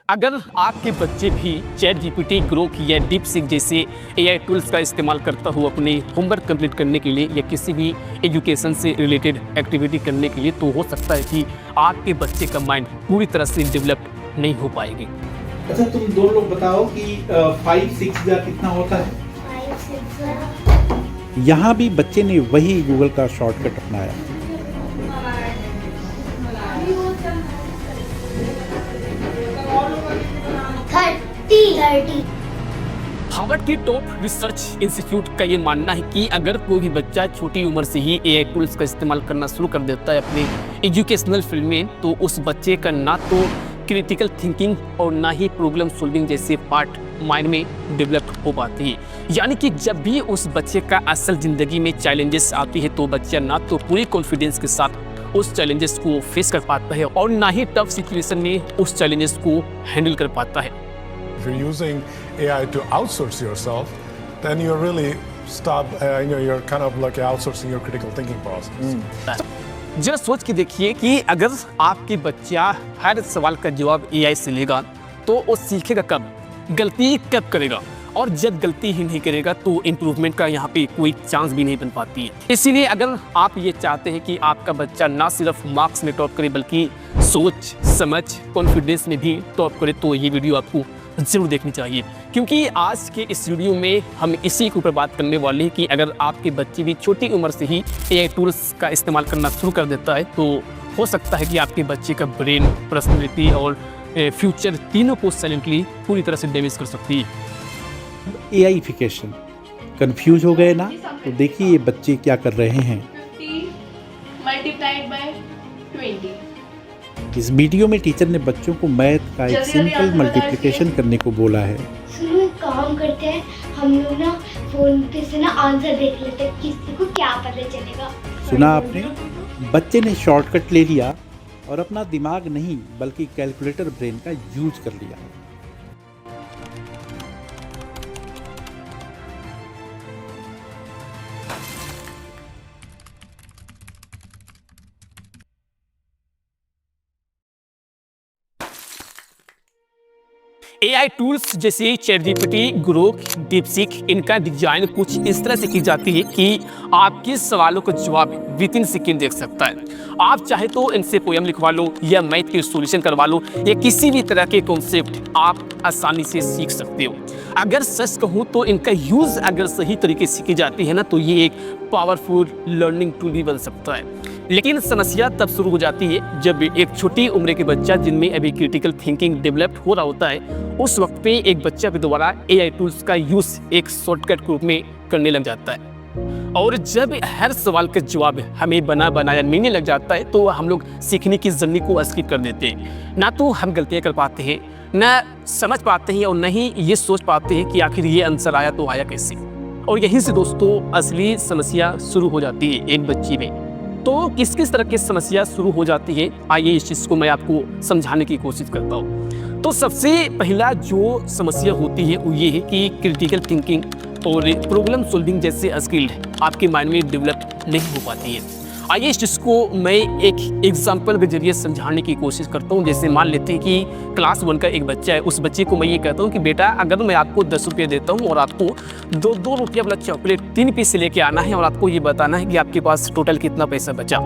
अगर आपके बच्चे भी चैट जीपीटी, ग्रोक या डीप सीक जैसे एआई टूल्स का इस्तेमाल करता हुआ अपने होमवर्क कंप्लीट करने के लिए या किसी भी एजुकेशन से रिलेटेड एक्टिविटी करने के लिए, तो हो सकता है कि आपके बच्चे का माइंड पूरी तरह से डेवलप नहीं हो पाएगी। अच्छा, तुम दो लोग बताओ कि 5 6 कितना होता है। 5 6 यहाँ भी बच्चे ने वही गूगल का शॉर्टकट अपनाया। 30 हार्वर्ड की टॉप रिसर्च इंस्टीट्यूट का ये मानना है कि अगर कोई भी बच्चा छोटी उम्र से ही एआई टूल्स का इस्तेमाल करना शुरू कर देता है अपने एजुकेशनल फील्ड में, तो उस बच्चे का ना तो क्रिटिकल थिंकिंग और ना ही प्रॉब्लम सॉल्विंग जैसे पार्ट माइंड में डेवलप हो पाती है। यानी कि जब भी उस बच्चे का असल जिंदगी में चैलेंजेस आती है तो बच्चा ना तो पूरी कॉन्फिडेंस के साथ उस चैलेंजेस को फेस कर पाता है और ना ही टफ सिचुएशन में उस चैलेंजेस को हैंडल कर पाता है। If you're using AI to outsource yourself, then you're really you're kind of like outsourcing your critical thinking process. जरा सोच के देखिए कि अगर आपके बच्चा हर सवाल का जवाब एआई से लेगा तो वो सीखेगा कब, गलती कब करेगा, और जब गलती ही नहीं करेगा तो इम्प्रूवमेंट का यहाँ पे कोई चांस भी नहीं बन पाती है। इसीलिए अगर आप ये चाहते हैं कि आपका बच्चा ना सिर्फ मार्क्स में टॉप करे बल्कि सोच समझ कॉन्फिडेंस में भी टॉप करे, तो ये वीडियो आपको जरूर देखनी चाहिए, क्योंकि आज के इस वीडियो में हम इसी के ऊपर बात करने वाले हैं कि अगर आपके बच्चे भी छोटी उम्र से ही एआई टूल्स का इस्तेमाल करना शुरू कर देता है तो हो सकता है कि आपके बच्चे का ब्रेन, पर्सनैलिटी और फ्यूचर तीनों को साइलेंटली पूरी तरह से डैमेज कर सकती है। एआईफिकेशन कंफ्यूज हो गए ना, तो देखिए ये बच्चे क्या कर रहे हैं। 50 multiplied by 20। इस वीडियो में टीचर ने बच्चों को मैथ का एक सिंपल मल्टीप्लिकेशन करने को बोला है। सुनो, एक काम करते हैं, हम लोग ना फोन पे से ना आंसर देख लेते हैं, किसी को क्या पता चलेगा। सुना आपने, बच्चे ने शॉर्टकट ले लिया और अपना दिमाग नहीं बल्कि कैलकुलेटर ब्रेन का यूज कर लिया। एआई टूल्स जैसे चैट जीपीटी, ग्रोक, डीपसीक, इनका डिजाइन कुछ इस तरह से की जाती है कि आपके सवालों का जवाब विद इन सेकेंड देख सकता है। आप चाहे तो इनसे पोयम लिखवा लो या मैथ की सॉल्यूशन करवा लो या किसी भी तरह के कॉन्सेप्ट आप आसानी से सीख सकते हो। अगर सच कहूँ तो इनका यूज़ अगर सही तरीके से की जाती है ना, तो ये एक पावरफुल लर्निंग टूल भी बन सकता है। लेकिन समस्या तब शुरू हो जाती है जब एक छोटी उम्र के बच्चा जिनमें अभी क्रिटिकल थिंकिंग डेवलप हो रहा होता है, उस वक्त पे एक बच्चा के द्वारा एआई टूल्स का यूज़ एक शॉर्टकट के रूप में करने लग जाता है। और जब हर सवाल का जवाब हमें बनाया मिलने लग जाता है तो हम लोग सीखने की जर्नी को स्किप कर देते हैं। ना तो हम गलतियाँ कर पाते हैं, ना समझ पाते हैं और न ही ये सोच पाते हैं कि आखिर ये आंसर आया तो आया कैसे। और यहीं से दोस्तों असली समस्या शुरू हो जाती है एक बच्ची में। तो किस किस तरह की समस्या शुरू हो जाती है, आइए इस चीज़ को मैं आपको समझाने की कोशिश करता हूँ। तो सबसे पहला जो समस्या होती है वो ये है कि क्रिटिकल थिंकिंग और प्रॉब्लम सॉल्विंग जैसे स्किल आपके माइंड में डेवलप नहीं हो पाती है। आइए इस चीज़ को मैं एक एग्जाम्पल के जरिए समझाने की कोशिश करता हूँ। जैसे मान लेते हैं कि क्लास 1 का एक बच्चा है, उस बच्चे को मैं ये कहता हूँ कि बेटा अगर मैं आपको 10 रुपये देता हूँ और आपको 2 रुपया वाला चॉकलेट 3 पीस लेके आना है और आपको ये बताना है कि आपके पास टोटल कितना पैसा बचा।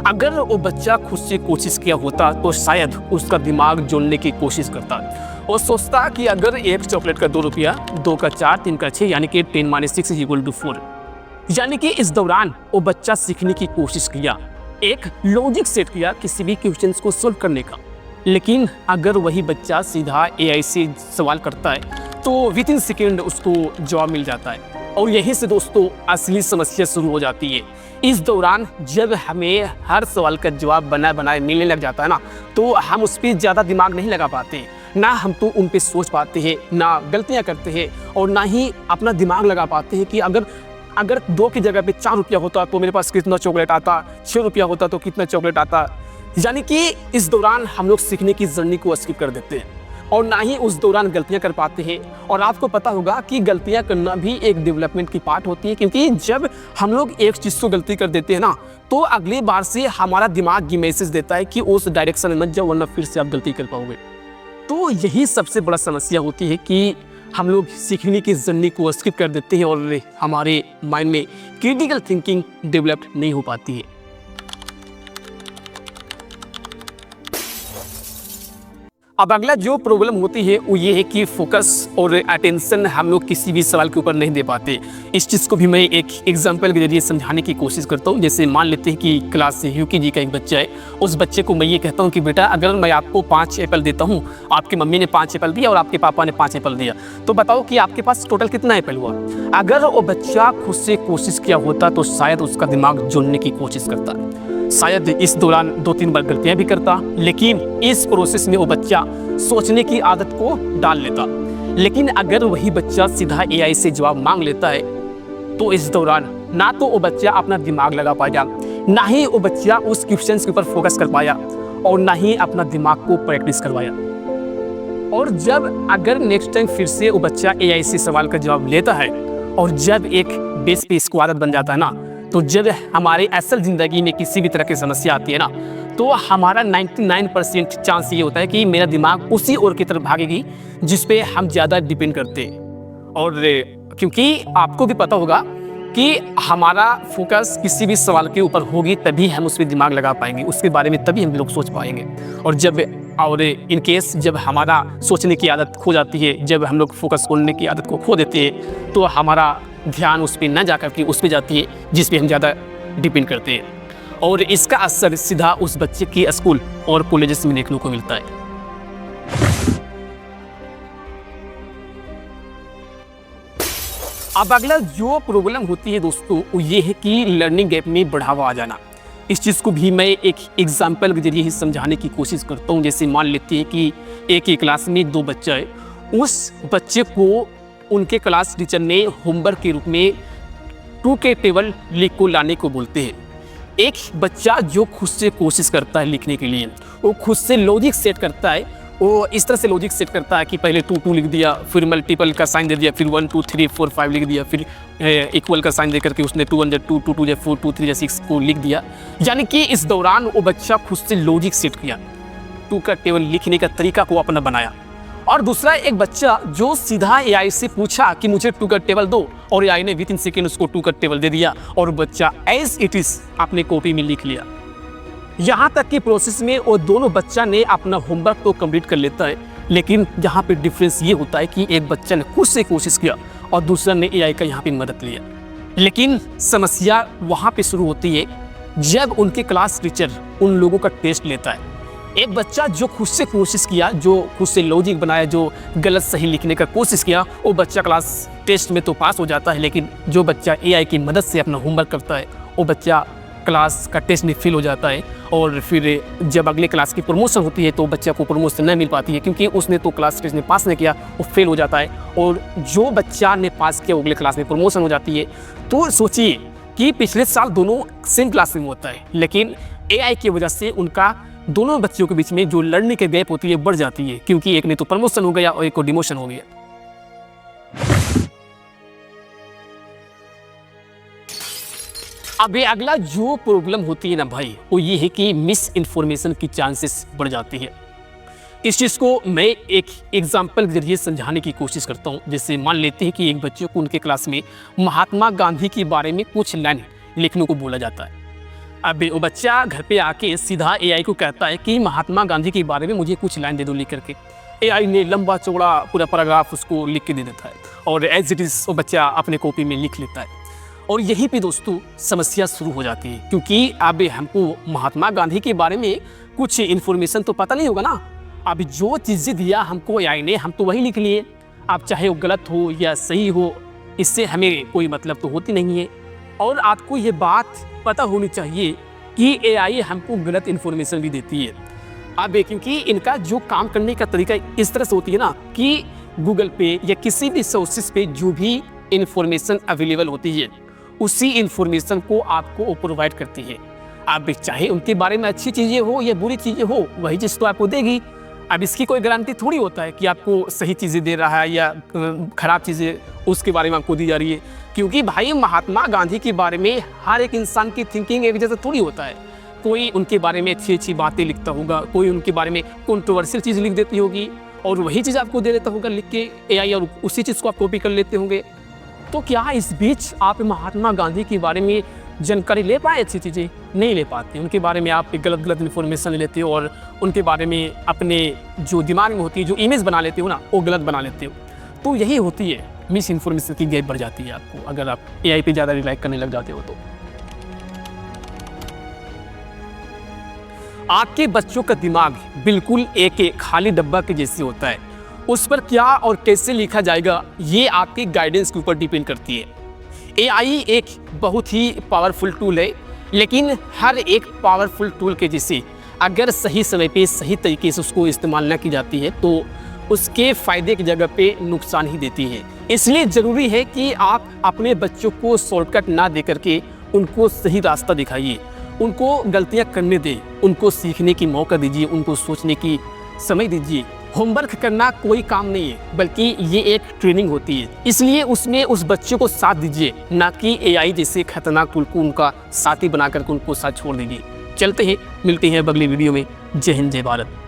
अगर वो बच्चा खुद से कोशिश किया होता तो शायद उसका दिमाग जोड़ने की कोशिश करता और सोचता कि अगर एक चॉकलेट का 2 रुपया, 2 का 4, 3 का 6 यानी कि 10 - 6 = 4। यानी कि इस दौरान वो बच्चा सीखने की कोशिश किया, एक लॉजिक सेट किया किसी भी क्वेश्चन को सोल्व करने का। लेकिन अगर वही बच्चा सीधा एआई से सवाल करता है तो विद इन सेकेंड उसको जवाब मिल जाता है। और यहीं से दोस्तों असली समस्या शुरू हो जाती है। इस दौरान जब हमें हर सवाल का जवाब बनाए मिलने लग जाता है ना, तो हम उस पर ज़्यादा दिमाग नहीं लगा पाते, ना हम तो उन पे सोच पाते हैं, ना गलतियाँ करते हैं और ना ही अपना दिमाग लगा पाते हैं कि अगर 2 की जगह पे 4 रुपया होता तो मेरे पास कितना चॉकलेट आता, 6 रुपया होता तो कितना चॉकलेट आता। यानी कि इस दौरान हम लोग सीखने की जर्नी को स्किप कर देते हैं और ना ही उस दौरान गलतियां कर पाते हैं। और आपको पता होगा कि गलतियां करना भी एक डेवलपमेंट की पार्ट होती है, क्योंकि जब हम लोग एक चीज़ को गलती कर देते हैं ना, तो अगली बार से हमारा दिमाग ये मैसेज देता है कि उस डायरेक्शन में मत जाओ वरना फिर से आप गलती कर पाओगे। तो यही सबसे बड़ा समस्या होती है कि हम लोग सीखने की जर्नी को स्किप कर देते हैं और हमारे माइंड में क्रिटिकल थिंकिंग डेवलप नहीं हो पाती है। अब अगला जो प्रॉब्लम होती है वो ये है कि फोकस और अटेंशन हम लोग किसी भी सवाल के ऊपर नहीं दे पाते। इस चीज़ को भी मैं एक एग्जांपल के जरिए समझाने की कोशिश करता हूँ। जैसे मान लेते हैं कि क्लास UKG का एक बच्चा है, उस बच्चे को मैं ये कहता हूँ कि बेटा अगर मैं आपको 5 एप्पल देता हूँ, आपकी मम्मी ने 5 एप्पल दिया और आपके पापा ने 5 एप्पल दिया, तो बताओ कि आपके पास टोटल कितना एप्पल हुआ। अगर वो बच्चा खुद से कोशिश किया होता तो शायद उसका दिमाग जोड़ने की कोशिश करता, शायद इस दौरान 2-3 बार गलतियां भी करता, लेकिन इस प्रोसेस में वो बच्चा सोचने की आदत को डाल लेता। लेकिन अगर वही बच्चा सीधा AI से जवाब मांग लेता है तो इस दौरान ना तो वो बच्चा अपना दिमाग लगा पाएगा, ना ही वो बच्चा उस क्वेश्चन के ऊपर फोकस कर पाया और ना ही अपना दिमाग को प्रैक्टिस करवाया। और जब अगर नेक्स्ट टाइम फिर से वो बच्चा AI से सवाल का जवाब लेता है और जब एक बेस पे इसको आदत बन जाता है ना, तो जब हमारे असल ज़िंदगी में किसी भी तरह की समस्या आती है ना, तो हमारा 99% चांस ये होता है कि मेरा दिमाग उसी ओर की तरफ भागेगी जिस पे हम ज़्यादा डिपेंड करते हैं। और क्योंकि आपको भी पता होगा कि हमारा फोकस किसी भी सवाल के ऊपर होगी तभी हम उस पर दिमाग लगा पाएंगे, उसके बारे में तभी हम लोग सोच पाएंगे। और इन केस जब हमारा सोचने की आदत खो जाती है, जब हम लोग फोकस करने की आदत को खो देते हैं, तो हमारा ध्यान उस पर न जाकर के उस पर जाती है जिस पे हम ज़्यादा डिपेंड करते हैं। और इसका असर सीधा उस बच्चे की स्कूल और कॉलेजेस में देखने को मिलता है। अब अगला जो प्रॉब्लम होती है दोस्तों वो ये है कि लर्निंग गैप में बढ़ावा आ जाना। इस चीज़ को भी मैं एक एग्जाम्पल के जरिए ही समझाने की कोशिश करता हूँ। जैसे मान लेते हैं कि एक ही क्लास में 2 बच्चे हैं, उस बच्चे को उनके क्लास टीचर ने होमवर्क के रूप में 2 के टेबल लिख को लाने को बोलते हैं। एक बच्चा जो खुद से कोशिश करता है लिखने के लिए, वो खुद से लॉजिक सेट करता है, वो इस तरह से लॉजिक सेट करता है कि पहले 2 लिख दिया, फिर मल्टीपल का साइन दे दिया, फिर 1 2 3 4 5 लिख दिया, फिर इक्वल का साइन दे करके उसने 2 1 2 2 2 4 2 3 6 को लिख दिया। यानी कि इस दौरान वो बच्चा खुद से लॉजिक सेट किया, 2 का टेबल लिखने का तरीका को अपना बनाया। और दूसरा एक बच्चा जो सीधा AI से पूछा कि मुझे 2 का टेबल दो, और AI ने विदिन सेकेंड उसको 2 का टेबल दे दिया और बच्चा एज इट इज अपने कॉपी में लिख लिया। यहाँ तक कि प्रोसेस में वो दोनों बच्चा ने अपना होमवर्क तो कंप्लीट कर लेता है, लेकिन यहाँ पे डिफरेंस ये होता है कि एक बच्चा ने खुद से कोशिश किया और दूसरा ने AI का यहाँ पे मदद लिया। लेकिन समस्या वहाँ पे शुरू होती है जब उनके क्लास टीचर उन लोगों का टेस्ट लेता है। एक बच्चा जो खुद से कोशिश किया, जो खुद से लॉजिक बनाया, जो गलत सही लिखने का कोशिश किया, वो बच्चा क्लास टेस्ट में तो पास हो जाता है, लेकिन जो बच्चा AI की मदद से अपना होमवर्क करता है वो बच्चा क्लास का टेस्ट में फेल हो जाता है। और फिर जब अगले क्लास की प्रमोशन होती है तो बच्चा को प्रमोशन नहीं मिल पाती है, क्योंकि उसने तो क्लास टेस्ट में पास नहीं किया, वो फेल हो जाता है। और जो बच्चा ने पास किया अगले क्लास में प्रमोशन हो जाती है। तो सोचिए कि पिछले साल दोनों सेम क्लास में होता है, लेकिन AI की वजह से उनका दोनों बच्चों के बीच में जो लर्निंग के गैप होती है बढ़ जाती है, क्योंकि एक ने तो प्रमोशन हो गया और एक को डिमोशन हो गया। अब ये अगला जो प्रॉब्लम होती है ना भाई, वो ये है कि मिस इन्फॉर्मेशन की चांसेस बढ़ जाती है। इस चीज़ को मैं एक एग्जाम्पल के जरिए समझाने की कोशिश करता हूँ। जैसे मान लेते हैं कि एक बच्चे को उनके क्लास में महात्मा गांधी के बारे में कुछ लाइन लिखने को बोला जाता है। अब वो बच्चा घर पे आके सीधा AI को कहता है कि महात्मा गांधी के बारे में मुझे कुछ लाइन दे दो लिख करके। AI ने लंबा चौड़ा पूरा पैराग्राफ उसको लिख के दे देता है और एज इट इज़ वो बच्चा अपने कॉपी में लिख लेता है। और यहीं पे दोस्तों समस्या शुरू हो जाती है, क्योंकि अब हमको महात्मा गांधी के बारे में कुछ इन्फॉर्मेशन तो पता नहीं होगा ना। अब जो चीज़ें दिया हमको AI ने, हम तो वही लिख लिए। अब चाहे वो गलत हो या सही हो, इससे हमें कोई मतलब तो होती नहीं है। और आपको ये बात पता होनी चाहिए कि AI हमको गलत इन्फॉर्मेशन भी देती है। अब क्योंकि इनका जो काम करने का तरीका इस तरह से होती है ना कि गूगल पे या किसी भी सोर्सेस पे जो भी इन्फॉर्मेशन अवेलेबल होती है उसी इन्फॉर्मेशन को आपको प्रोवाइड करती है। अब चाहे उनके बारे में अच्छी चीज़ें हो या बुरी चीज़ें हो, वही चीज़ तो आपको देगी। अब इसकी कोई गारंटी थोड़ी होता है कि आपको सही चीज़ें दे रहा है या ख़राब चीज़ें उसके बारे में आपको दी जा रही है, क्योंकि भाई महात्मा गांधी के बारे में हर एक इंसान की थिंकिंग एक जैसा थोड़ी होता है। कोई उनके बारे में अच्छी अच्छी बातें लिखता होगा, कोई उनके बारे में कंट्रोवर्शियल चीज़ लिख देती होगी, और वही चीज़ आपको दे देता होगा लिख के AI और उसी चीज़ को आप कॉपी कर लेते होंगे। तो क्या इस बीच आप महात्मा गांधी के बारे में जानकारी ले पाए अच्छी चीज़ें? नहीं ले पाते। उनके बारे में आप गलत इन्फॉर्मेशन ले लेते हो और उनके बारे में अपने जो दिमाग में होती है जो इमेज बना लेते हो ना, वो गलत बना लेते हो। तो यही होती है, मिस इन्फॉर्मेशन की गैप बढ़ जाती है आपको अगर आप AI पे ज़्यादा रिलाई करने लग जाते हो तो। आपके बच्चों का दिमाग बिल्कुल एक खाली डब्बा के जैसे होता है। उस पर क्या और कैसे लिखा जाएगा ये आपके गाइडेंस के ऊपर डिपेंड करती है। AI एक बहुत ही पावरफुल टूल है, लेकिन हर एक पावरफुल टूल के जैसे अगर सही समय पे सही तरीके से उसको इस्तेमाल न की जाती है तो उसके फ़ायदे की जगह पे नुकसान ही देती है। इसलिए ज़रूरी है कि आप अपने बच्चों को शॉर्टकट ना दे करके उनको सही रास्ता दिखाइए, उनको गलतियां करने दें, उनको सीखने की मौका दीजिए, उनको सोचने की समय दीजिए। होमवर्क करना कोई काम नहीं है, बल्कि ये एक ट्रेनिंग होती है। इसलिए उसमें उस बच्चे को साथ दीजिए, ना कि AI जैसे खतरनाक टूल को उनका साथी बना करके उनको साथ छोड़ दीजिए। चलते हैं, मिलते हैं अगली वीडियो में। जय हिंद, जय भारत।